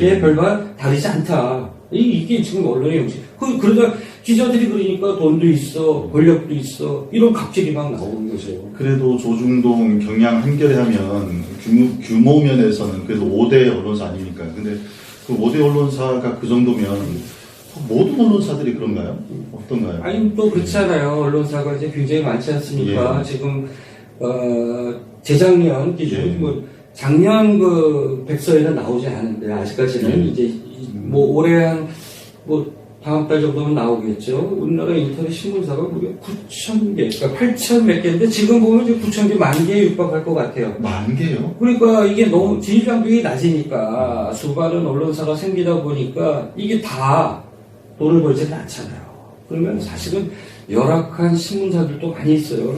게 별반 다르지 않다. 이게 지금 언론의 형식. 그러다 기자들이 그러니까 돈도 있어, 권력도 있어, 이런 갑질이 막 나오는 거죠. 그래도 조중동 경향 한겨레 하면 규모 면에서는 그래도 5대 언론사 아닙니까? 근데 그 5대 언론사가 그 정도면 모든 언론사들이 그런가요? 어떤가요? 아니, 또 그렇잖아요. 언론사가 이제 굉장히 많지 않습니까? 예. 지금, 재작년 기준, 예. 뭐, 작년 그 백서에는 나오지 않은데, 아직까지는 예. 이제, 뭐, 올해 한, 뭐, 다음 달 정도면 나오겠죠. 우리나라 인터넷 신문사가 무려 9,000개, 그러니까 8,000 몇 개인데, 지금 보면 이제 9,000개, 10,000개에 육박할 것 같아요. 10,000개요? 그러니까 이게 너무 진입장벽이 낮으니까, 수많은 언론사가 생기다 보니까, 이게 다 돈을 벌지는 않잖아요. 그러면 사실은 열악한 신문사들도 많이 있어요.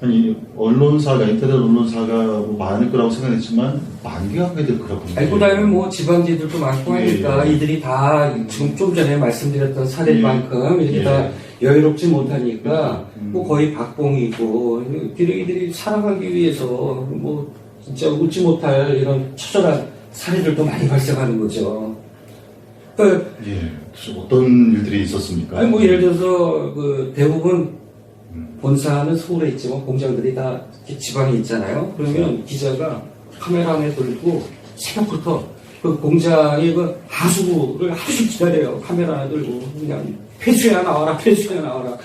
아니, 언론사가, 인터넷 언론사가 뭐 많을 거라고 생각했지만, 10,000개가 될 거라고. 아니, 그 다음에 뭐 지방지들도 많고 하니까 예. 이들이 다 지금 좀 전에 말씀드렸던 사례만큼 이렇게 예. 다 여유롭지 못하니까 음. 뭐 거의 박봉이고, 이들이 살아가기 위해서 뭐 진짜 웃지 못할 이런 처절한 사례들도 많이 발생하는 거죠. 그러니까 예. 어떤 일들이 있었습니까? 아니 뭐 예를 들어서 그 대부분 본사는 서울에 있지만 공장들이 다 이렇게 지방에 있잖아요. 그러면 기자가 카메라 하나 들고 새벽부터 그 공장의 그 하수구를 하루씩 기다려요. 카메라 하나 들고 그냥 폐수야 나와라, 폐수야 나와라.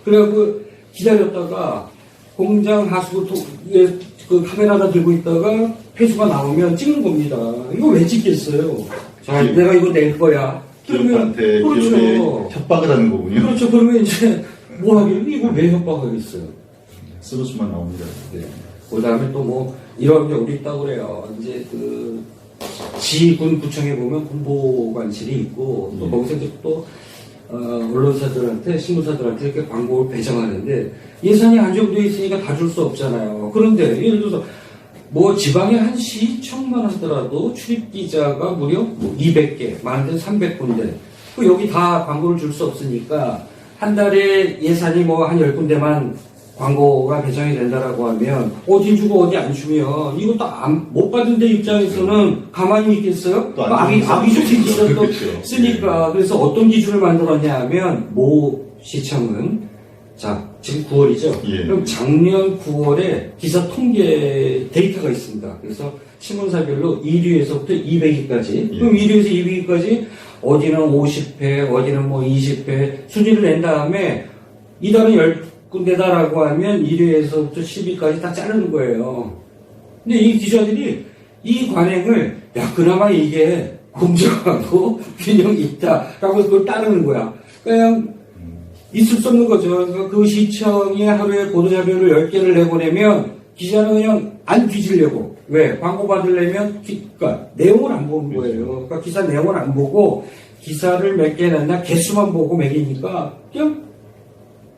그래갖고 기다렸다가 공장 하수구에 그 카메라 하나 들고 있다가 폐수가 나오면 찍는 겁니다. 이거 왜 찍겠어요? 자, 내가 이거 낼 거야. 기업한테 그렇죠. 기업에 협박을 하는 거군요. 그렇죠. 그러면 이제 뭐 하길래 이걸 왜 협박하겠어요? 쓰러지만 나옵니다. 네. 그 다음에 또 뭐 이런 경우도 있다고 그래요. 이제 그 지군 구청에 보면 군보관실이 있고 또 거기서 이제 또 언론사들한테 신문사들한테 이렇게 광고를 배정하는데 예산이 안정되어 있으니까 다 줄 수 없잖아요. 그런데 예를 들어서 뭐 지방의 한 시청만 하더라도 출입 기자가 무려 뭐 200개, 많은 데는 300군데 그 여기 다 광고를 줄 수 없으니까 한 달에 예산이 뭐 한 10군데만 광고가 배정이 된다라고 하면 어디 주고 어디 안 주면 이거 못 받은 데 입장에서는 가만히 있겠어요? 또안 악의적인 기사를 또 그렇죠. 쓰니까. 그래서 어떤 기준을 만들었냐 하면 모 시청은 자 지금 9월이죠. 예. 그럼 작년 9월에 기사 통계 데이터가 있습니다. 그래서 신문사별로 1위에서부터 200위까지. 예. 그럼 1위에서 200위까지 어디는 50회, 어디는 뭐 20회 순위를 낸 다음에 이달은 10군데다라고 하면 1위에서부터 10위까지 다 자르는 거예요. 근데 이 기자들이 이 관행을 야 그나마 이게 공정하고 균형이 있다라고 그걸 따르는 거야. 그냥 있을 수 없는 거죠. 그러니까 그 시청이 하루에 보도자료를 10개를 내보내면 기자는 그냥 안 뒤지려고. 왜? 광고 받으려면, 그러니까 내용을 안 보는 거예요. 그러니까 기사 내용을 안 보고 기사를 몇 개 냈나 개수만 보고 매기니까 그냥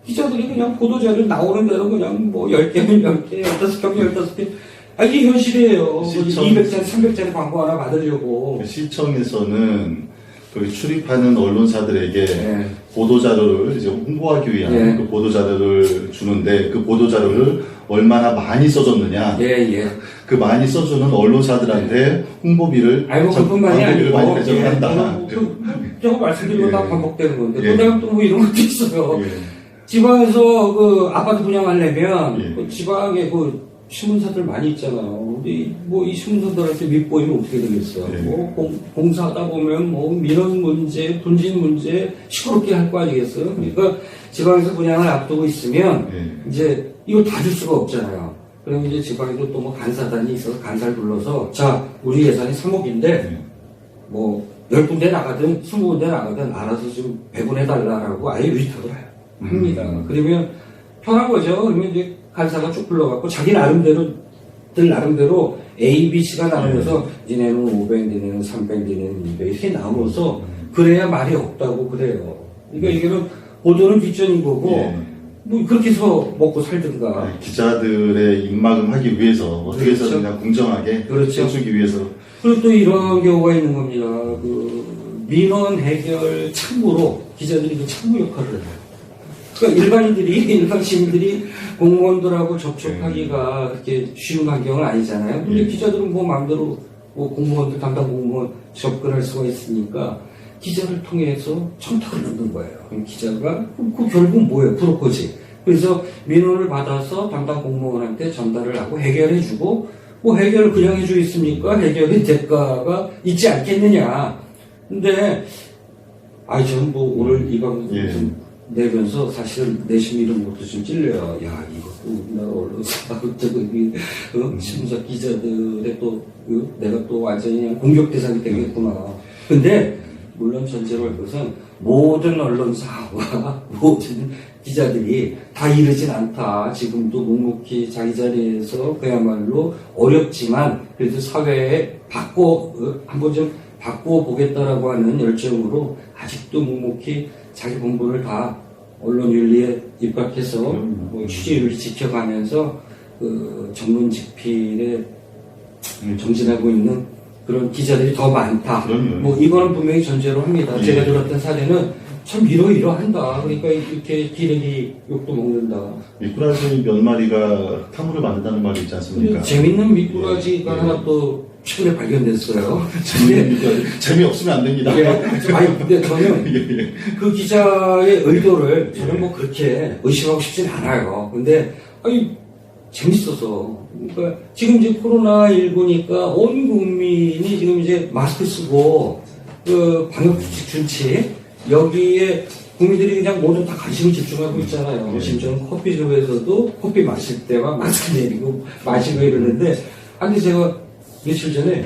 기자들이 그냥 보도자료 나오는 대로 그냥 뭐 10개면 10개, 15개면 15개. 아, 이게 현실이에요. 시청. 200짜리, 300짜리 광고 하나 받으려고. 시청에서는 그 출입하는 언론사들에게 네. 보도자료를 이제 홍보하기 위한 네. 그 보도자료를 주는데 그 보도자료를 얼마나 많이 써줬느냐. 예. 그 많이 써주는 언론사들한테 홍보비를 아이고, 그뿐만이 광고비를 많이 아니고. 배정한다. 저거 말씀드린 거 다 예. 반복되는 건데. 예. 또 내가 또 뭐 이런 것도 있어요. 예. 지방에서 그 아파트 분양하려면 예. 그 지방에 그 신문사들 많이 있잖아요. 근데 뭐 이 신문사들한테 밑보이면 어떻게 되겠어요? 예. 뭐 공사하다 보면 뭐 민원 문제, 분진 문제 시끄럽게 할 거 아니겠어요? 그러니까 지방에서 분양을 앞두고 있으면 예. 이제 이걸 다 줄 수가 없잖아요. 그럼 이제 지방에도 또 뭐 간사단이 있어서 간사를 불러서 자 우리 예산이 3억인데 예. 뭐 10군데 나가든 20군데 나가든 알아서 좀 배분해달라고 아예 위탁을 합니다. 그러면 편한 거죠. 그러면 이제 간사가 쭉 불러갖고 자기 나름대로 A, B, C가 나누면서 니네는 500, 니네는 300, 니네는 200 이렇게 나누어서 그래야 말이 없다고 그래요. 그러니까 이게는 보도는 뒷전인 거고 예. 뭐 그렇게 해서 먹고 살든가. 기자들의 입막음 하기 위해서 어떻게 해서 그렇죠. 그냥 공정하게 그렇죠. 해주기 위해서 그리고 또 이런 경우가 있는 겁니다. 그 민원 해결 참고로 기자들이 그 참고 역할을 해요. 그러니까 일반 시민들이 공무원들하고 접촉하기가 그렇게 쉬운 환경은 아니잖아요. 근데 예. 기자들은 뭐 마음대로 뭐 공무원들 담당 공무원 접근할 수가 있으니까 기자를 통해서 청탁을 넣는 거예요. 그럼 기자가 그 결국 뭐예요? 브로커지. 그래서 민원을 받아서 담당 공무원한테 전달을 하고 해결해주고 뭐 해결을 그냥 해주겠습니까? 해결의 대가가 있지 않겠느냐. 근데 저는 뭐 오늘 이 방송 예. 좀 내면서 사실은 내심 이런 것도 좀 찔려요. 야, 이것도 우리나라 언론사, 신문사 기자들의 또, 내가 또 완전히 그냥 공격 대상이 되겠구나. 근데, 물론 전제로 할 것은 모든 언론사와 모든 기자들이 다 이르진 않다. 지금도 묵묵히 자기 자리에서 그야말로 어렵지만 그래도 사회에 한번 좀 바꾸어 보겠다라고 하는 열정으로 아직도 묵묵히 자기 본분을 다 언론 윤리에 입각해서 뭐 취지를 지켜가면서 그 정론 집필에 정진하고 있는 그런 기자들이 더 많다. 뭐 이거는 분명히 전제로 합니다. 예. 제가 들었던 사례는 참 이러이러한다. 그러니까 이렇게 기레기 욕도 먹는다. 미꾸라지 몇 마리가 탕후를 만든다는 말이 있지 않습니까? 재밌는 미꾸라지가 예. 하나 또 최근에 발견됐어요. 재미없으면 안 됩니다. 근데 저는 예. 그 기자의 의도를 예. 저는 뭐 그렇게 의심하고 싶진 않아요. 근데 재밌어서. 그러니까 지금 이제 코로나19니까 온 국민이 지금 이제 마스크 쓰고 그 방역수칙 준치 여기에 국민들이 그냥 모두 다 관심을 집중하고 있잖아요. 예. 심지어는 커피숍에서도 커피 마실 때만 마스크 내리고 마시고 이러는데 근데 제가 며칠 전에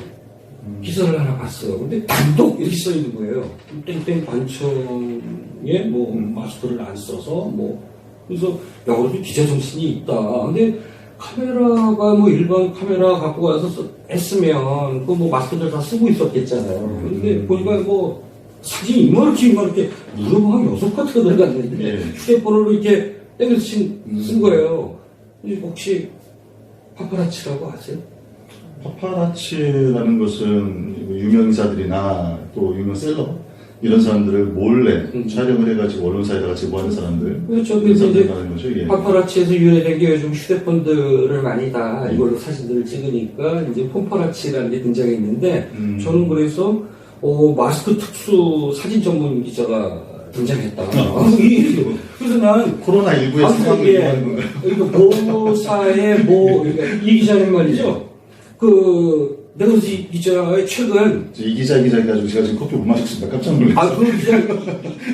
기사를 하나 봤어요. 근데 단독 이렇게 써 있는 거예요. 땡땡 관청에 뭐 마스크를 안 써서 뭐 그래서 야 그래도 기자 정신이 있다. 근데 카메라가 뭐 일반 카메라 갖고 와서 했으면 그 뭐 마스크들 다 쓰고 있었겠잖아요. 근데 보니까 뭐 사진이 이만하게 무릎 한 6컷가 들어갔는데 예. 휴대폰으로 이렇게 땡겨서 쓴 거예요. 혹시 파파라치라고 아세요? 파파라치라는 것은 유명인사들이나 또 유명 셀럽 이런 사람들을 몰래 촬영을 해가지고 언론사에다가 제보하는 사람들. 그렇죠. 그래서 이제 거죠. 예. 파파라치에서 유래된 게 요즘 휴대폰들을 많이 다 이걸로 사진들을 찍으니까 이제 폰파라치라는 게 등장했는데 저는 그래서 마스크 특수 사진 전문 기자가 등장했다. 그래서 난 코로나19의 상황을 얘기하는 건가요? 모사의 그러니까 이 기자는 말이죠. 내가 그래서 이 기자의 최근 이 기자 해가지고 제가 지금 커피 못 마셨습니다. 깜짝 놀랐어요. 그 기자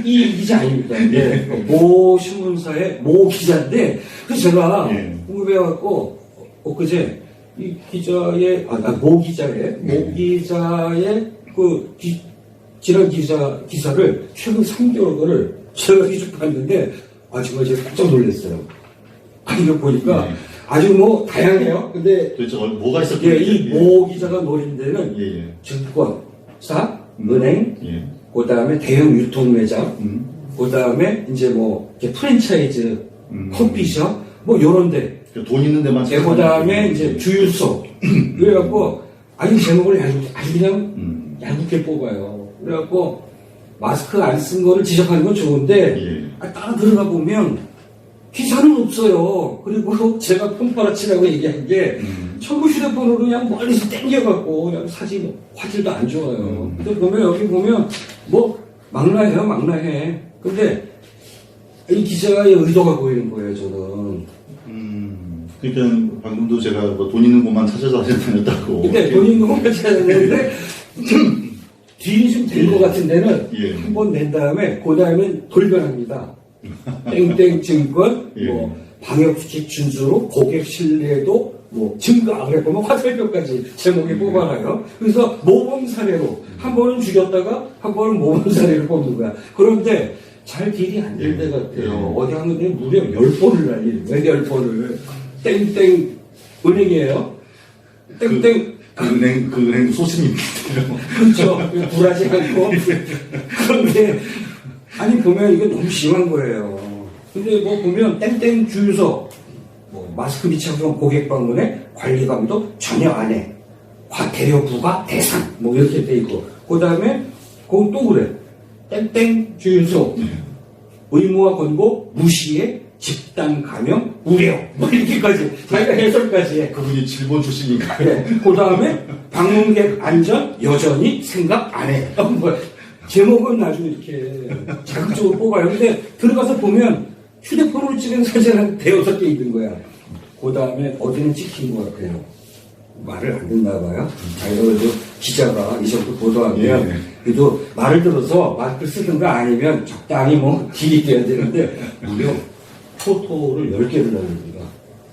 이 기자 아닙니다. 네. 모 신문사의 모 기자인데 그래서 제가 궁금해갖고 엊그제 이 기자의 모 기자의 그 지난 기사를 최근 3개월 거를 제가 계속 봤는데 정말 제가 깜짝 놀랐어요. 이거 보니까 아주 뭐 다양해요. 근데 도대체 뭐가 있었길래 이 모 기자가 노린 데는 증권사, 은행, 그 다음에 대형 유통매장, 그 다음에 이제 뭐 프랜차이즈, 커피숍, 뭐 요런 데. 돈 있는 데만 그 다음에 이제 주유소. 그래갖고 제목을 아주 그냥 얇게 뽑아요. 그래갖고 마스크 안 쓴 거를 지적하는 건 좋은데 따라 들어가 보면 기사는 없어요. 그리고 제가 폰파라치라고 얘기한 게 전부 휴대폰으로 그냥 멀리서 땡겨갖고 그냥 사진 화질도 안 좋아요. 근데 여기 보면 뭐 망라해. 근데 이 기자의 의도가 보이는 거예요, 저는. 그러니까 방금도 제가 뭐 돈 있는 곳만 찾아서 다녔다고. 근데 돈 있는 곳만 찾아냈는데 뒤에 좀 될 것 같은 데는 한 번 낸 다음에 그 다음엔 돌변합니다. 땡땡 증권, 뭐 방역수칙 준수로 고객 신뢰도 뭐 증가. 그래서 뭐 화살표까지 제목에 뽑아놔요. 그래서 모범 사례로 한 번은 죽였다가 한 번은 모범 사례를 뽑는 거야. 그런데 잘 딜이 안 될 때 같아요. 어디 한 군데 무려 10번을 날리는 거예요. 10번을. 땡땡 은행이에요. 땡땡 그 은행 소신입니다. 그렇죠. 불하지 않고. 그런데 보면 이거 너무 심한 거예요. 근데 뭐 보면 땡땡 주유소 뭐 마스크 미착용 고객 방문에 관리 감독 전혀 안 해. 과태료 부과 대상 뭐 이렇게 돼 있고 그 다음에 그건 또 그래. 땡땡 주유소 의무화 권고 무시에 집단 감염 우려 뭐 이렇게까지 자기가 해설까지 해. 그분이 질본 출신인가요? 네. 그 다음에 방문객 안전 여전히 생각 안 해. 뭐 제목은 아주 이렇게 자극적으로 뽑아요. 근데 들어가서 보면 휴대폰으로 찍은 사진 한 대여섯 개 있는 거야. 그 다음에 어디는 찍힌 것 같아요. 말을 안 듣나 봐요. 자기가 그래도 기자가 이 정도 보도하면 예. 그래도 말을 들어서 마스크 쓰는 거 아니면 적당히 뭐 길이 돼야 되는데 무려 포토를 10개를 날립니다.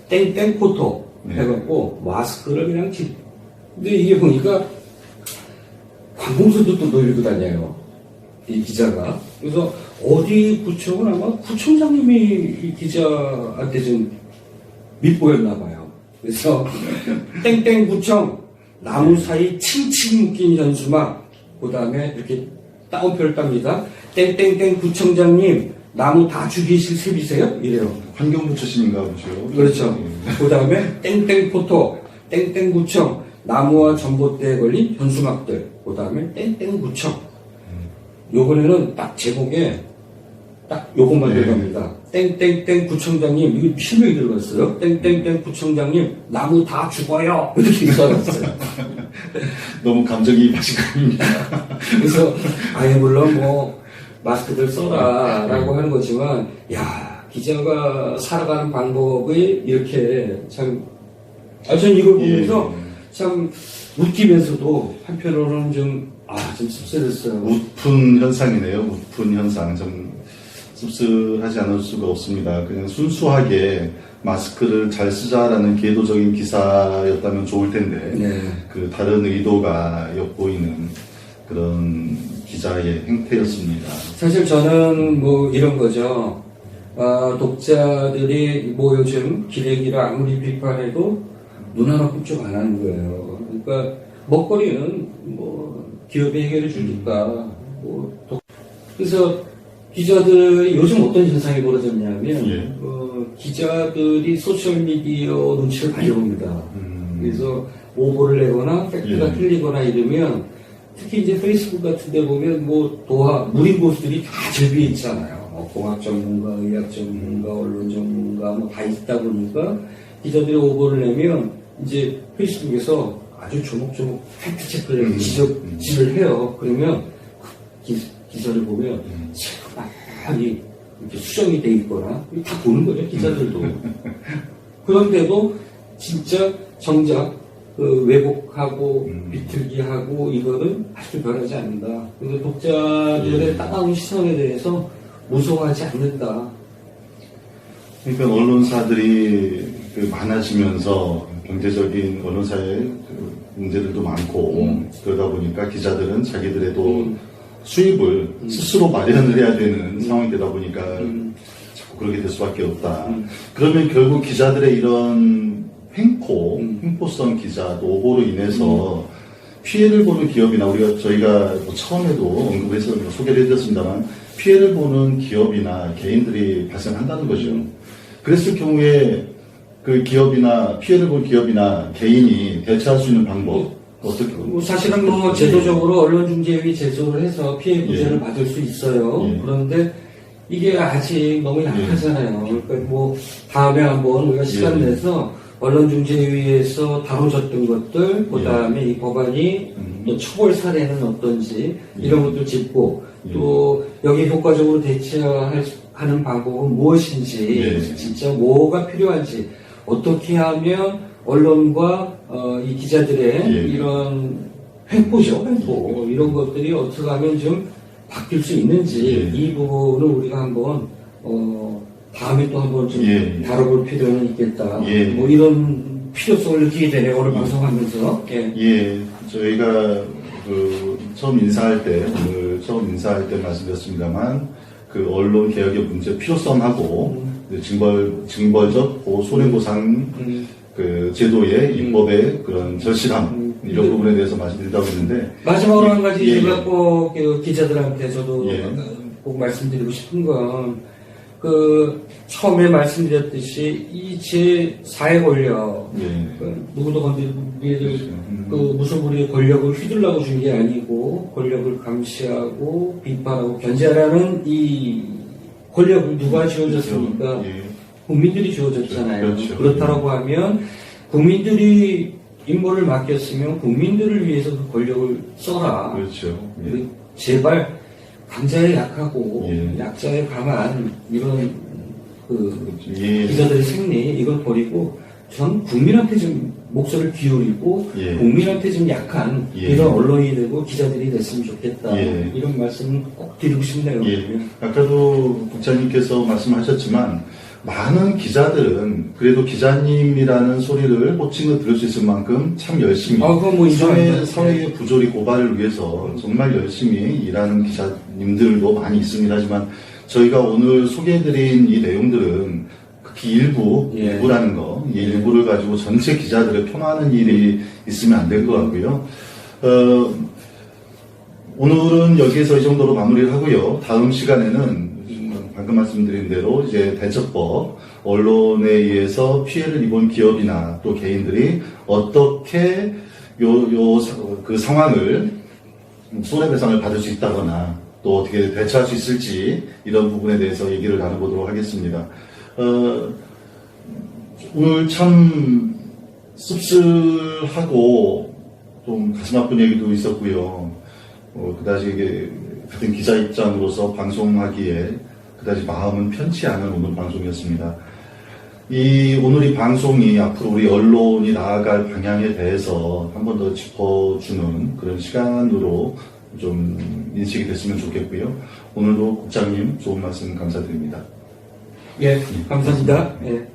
땡땡 포토 해갖고 마스크를 그냥 근데 이게 보니까 관공서도 또 놀리고 다녀요. 이 기자가. 그래서 어디 구청은 아마 구청장님이 이 기자한테 좀 밑보였나 봐요. 그래서 땡땡 구청 나무 사이 칭칭 묶인 현수막 그 다음에 이렇게 따옴표를 땁니다. 땡땡땡 구청장님 나무 다 죽이실 셈이세요? 이래요. 환경부 출신인가 보죠. 그렇죠. 그 다음에 땡땡 포토 땡땡 구청 나무와 전봇대에 걸린 현수막들 그 다음에 땡땡 구청 요번에는 딱 제목에 딱 요것만 들어갑니다. 땡땡땡 구청장님 이거 실명이 들어갔어요. 땡땡땡 구청장님 나무 다 죽어요 이렇게 써놨어요. 너무 감정이입하신 거 아닙니까? 그래서 아예 물론 뭐 마스크들 써라라고 하는 거지만 야 기자가 살아가는 방법이 이렇게 참 저는 이걸 보면서 참 웃기면서도 한편으로는 좀 씁쓸했어요. 웃픈 현상이네요. 웃픈 현상. 좀 씁쓸하지 않을 수가 없습니다. 그냥 순수하게 마스크를 잘 쓰자라는 계도적인 기사였다면 좋을 텐데, 네. 그 다른 의도가 엿보이는 그런 기자의 행태였습니다. 사실 저는 뭐 이런 거죠. 독자들이 뭐 요즘 기레기를 아무리 비판해도 눈 하나 끔찍 안 하는 거예요. 그러니까 먹거리는 뭐 기업이 해결해 주니까 그래서 기자들이 요즘 어떤 현상이 벌어졌냐면 기자들이 소셜미디어 눈치를 많이 봅니다. 그래서 오보를 내거나 팩트가 틀리거나 이러면 특히 이제 페이스북 같은 데 보면 뭐 무림 고수들이 다 즐비해 있잖아요. 공학 전문가, 의학 전문가, 언론 전문가 뭐 다 있다 보니까 기자들이 오보를 내면 이제 페이스북에서 아주 조목조목 팩트 체크를 지적질을 해요. 그러면 기사를 보면 체크가 많이 이렇게 수정이 돼 있거나 다 보는 거죠, 기자들도. 그런데도 진짜 정작 왜곡하고 비틀기하고 이거는 아직도 변하지 않는다. 그래서 독자들의 따가운 시선에 대해서 무서워하지 않는다. 그러니까 언론사들이 많아지면서 경제적인 언론사의 문제들도 많고 그러다 보니까 기자들은 자기들의 또 수입을 스스로 마련을 해야 되는 상황이 되다 보니까 자꾸 그렇게 될 수밖에 없다. 그러면 결국 기자들의 이런 횡포성 기자 오보로 인해서 피해를 보는 기업이나 저희가 처음에도 언급해서 소개를 해드렸습니다만 피해를 보는 기업이나 개인들이 발생한다는 거죠. 그랬을 경우에 그 기업이나 피해를 본 기업이나 개인이 대처할 수 있는 방법 어떻게? 사실은 뭐 제도적으로 언론중재위 제소를 해서 피해 구제를 받을 수 있어요. 그런데 이게 아직 너무 약하잖아요. 그러니까 뭐 다음에 한번 우리가 시간 내서 언론중재위에서 다뤄졌던 것들, 그 다음에 이 법안이 또 처벌 사례는 어떤지 이런 것들 짚고 또 여기 효과적으로 대처하는 방법은 무엇인지 진짜 뭐가 필요한지 어떻게 하면 언론과 이 기자들의 이런 횡포죠, 횡포 이런 것들이 어떻게 하면 좀 바뀔 수 있는지 이 부분을 우리가 한번 다음에 또 한번 좀 다뤄볼 필요는 있겠다. 뭐 이런 필요성을 느끼게 되네요. 오늘 방송하면서. 저희가 처음 인사할 때 말씀드렸습니다만 그 언론 개혁의 문제 필요성하고 징벌적 손해보상 그 제도의 입법의 그런 절실함 이런 부분에 대해서 말씀드리다고 했는데 마지막으로 한 가지 제가 꼭 기자들한테 저도 꼭 말씀드리고 싶은 건 처음에 말씀드렸듯이 이 제4의 권력 누구도 건드리지 무슨 우리의 권력을 휘둘러고 준 게 아니고 권력을 감시하고 비판하고 견제하라는 이 권력을 누가 지어줬습니까? 국민들이 주어졌잖아요. 그렇죠. 그렇다라고 하면 국민들이 임무를 맡겼으면 국민들을 위해서 그 권력을 써라. 그렇죠. 예. 그 제발 강자에 약하고 예. 약자에 강한 이런 그 예. 기자들의 생리 이걸 버리고 전 국민한테 좀 목소리를 기울이고 예. 국민한테 좀 약한 예. 이런 언론이 되고 기자들이 됐으면 좋겠다. 예. 이런 말씀을 꼭 드리고 싶네요. 예. 아까도 국장님께서 말씀하셨지만 많은 기자들은 그래도 기자님이라는 소리를 호칭을 들을 수 있을 만큼 참 열심히 그건 뭐 인정합니다. 사회의 부조리 고발을 위해서 정말 열심히 일하는 기자님들도 많이 있습니다. 하지만 저희가 오늘 소개해드린 이 내용들은 극히 일부라는 거, 이 일부를 가지고 전체 기자들을 폄하하는 일이 있으면 안 될 것 같고요. 오늘은 여기에서 이 정도로 마무리를 하고요. 다음 시간에는 방금 말씀드린 대로 이제 대처법, 언론에 의해서 피해를 입은 기업이나 또 개인들이 어떻게 그 상황을 손해배상을 받을 수 있다거나 또 어떻게 대처할 수 있을지 이런 부분에 대해서 얘기를 나눠보도록 하겠습니다. 오늘 참 씁쓸하고 좀 가슴 아픈 얘기도 있었고요. 그다지 이게 같은 기자 입장으로서 방송하기에 그다지 마음은 편치 않은 오늘 방송이었습니다. 오늘 이 방송이 앞으로 우리 언론이 나아갈 방향에 대해서 한 번 더 짚어주는 그런 시간으로 좀 인식이 됐으면 좋겠고요. 오늘도 국장님 좋은 말씀 감사드립니다. 예, 감사합니다. 예.